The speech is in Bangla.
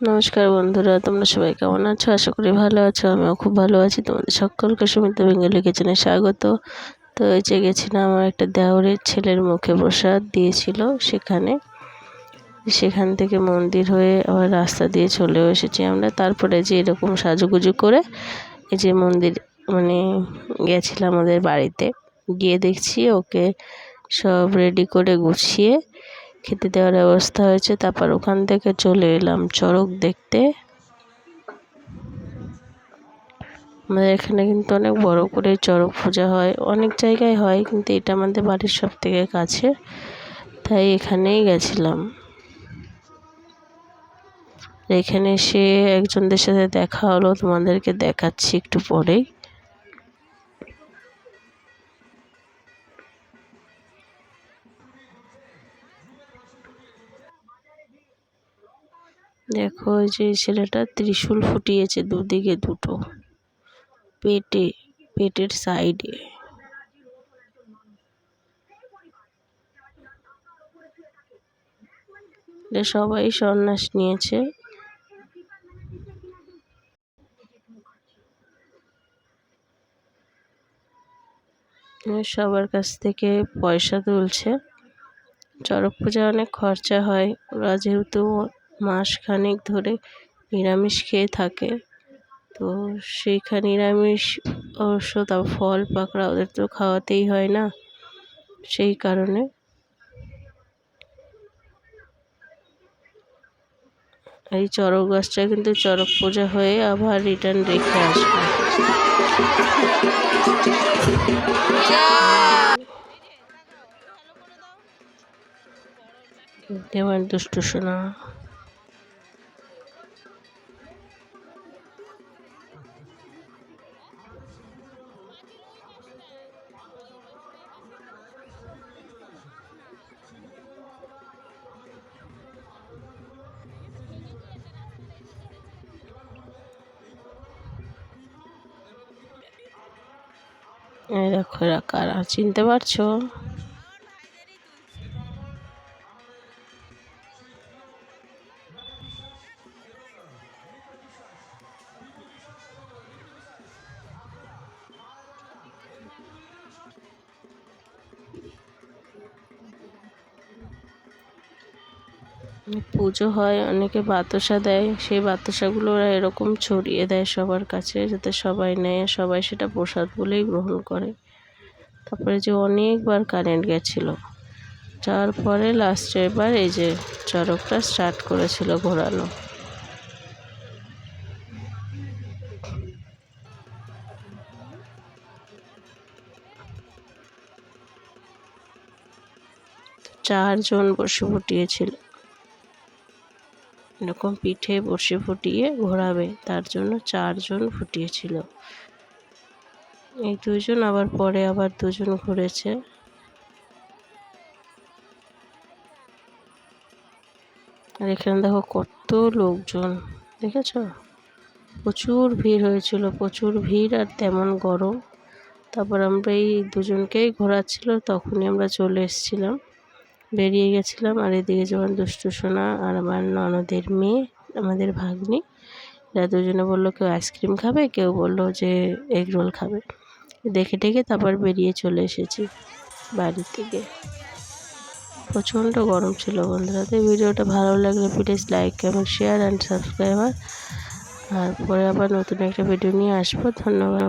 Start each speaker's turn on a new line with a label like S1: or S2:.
S1: নমস্কার বন্ধুরা, তোমরা সবাই কেমন আছো? আশা করি ভালো আছো। আমিও খুব ভালো আছি। তোমাদের সকলকে সুমিতা বেঙ্গলি কিচেনে স্বাগত। তো এই যে গেছিলাম, আমার একটা দেওরের ছেলের মুখে প্রসাদ দিয়েছিল সেখান থেকে মন্দির হয়ে আবার রাস্তা দিয়ে চলেও এসেছি আমরা। তারপরে যে এরকম সাজুগুজু করে এই যে মন্দির গেছিলাম আমাদের বাড়িতে। গিয়ে দেখছি ওকে সব রেডি করে গুছিয়ে খেতে দেওয়ার ব্যবস্থা হয়েছে। তারপর ওখান থেকে চলে এলাম চড়ক দেখতে। আমাদের এখানে কিন্তু অনেক বড় করে চড়ক পূজা হয়, অনেক জায়গায় হয়, কিন্তু এটা আমাদের বাড়ির সব থেকে কাছে, তাই এখানেই গেছিলাম। এখানে এসে একজনদের সাথে দেখা হলো, তোমাদেরকে দেখাচ্ছি একটু পরেই। দেখো, ওই যে ছেলেটা ত্রিশূল ফুটিয়েছে দুদিকে দুটো, পেটের সাইডে। সবাই সন্ন্যাস নিয়েছে। সবার কাছ থেকে পয়সা তুলছে। চড়ক পূজা অনেক খরচা হয়। ওরা যেহেতু মাসখানেক ধরে নিরামিষ খেয়ে থাকে, তো সেইখানে নিরামিষ অবশ্য তা ফল পাকড়া ওদের তো খাওয়াতেই হয় না, সেই কারণে। এই চড়ক গাছটা কিন্তু চড়ক পূজা হয়ে আবার রিটার্ন রেখে আসবে। এবার দুষ্টু সোনা। এই দেখো, এরা কারা চিনতে পারছো? পুজো হয়, অনেকে বাতাসা দেয়, সেই বাতাসাগুলো ওরা এরকম ছড়িয়ে দেয় সবার কাছে, যাতে সবাই নেয়, সবাই সেটা প্রসাদ বলেই গ্রহণ করে। তারপরে যে অনেকবার কারেন্ট গেছিল, যাওয়ার পরে লাস্টে এবার এই যে চড়কটা স্টার্ট করেছিল ঘোরানো। চারজন বসে ফুটিয়েছিল, এরকম পিঠে বসে ফুটিয়ে ঘোরাবে, তার জন্য চারজন ফুটিয়েছিল। এই দুজন, আবার পরে আবার দুজন ঘুরেছে। আর এখানে দেখো কত লোকজন, দেখেছো? প্রচুর ভিড় হয়েছিল, প্রচুর ভিড় আর তেমন গরম। তারপর আমরা এই দুজনকেই ঘোরাচ্ছিল, তখনই আমরা চলে এসেছিলাম, বেরিয়ে গেছিলাম। আর এদিকে যেমন দুষ্টু সোনা আর আমার ননদের মেয়ে, আমাদের ভাগ্নি, এরা দুজনে বললো কেউ আইসক্রিম খাবে, কেউ বললো যে এগ রোল খাবে। দেখে টেকে তারপর বেরিয়ে চলে এসেছি বাড়ি থেকে। প্রচণ্ড গরম ছিল বন্ধুরা। তো ভিডিওটা ভালো লাগলে please like, comment, share and subscriber. আর পরে আবার নতুন একটা ভিডিও নিয়ে আসবো। ধন্যবাদ।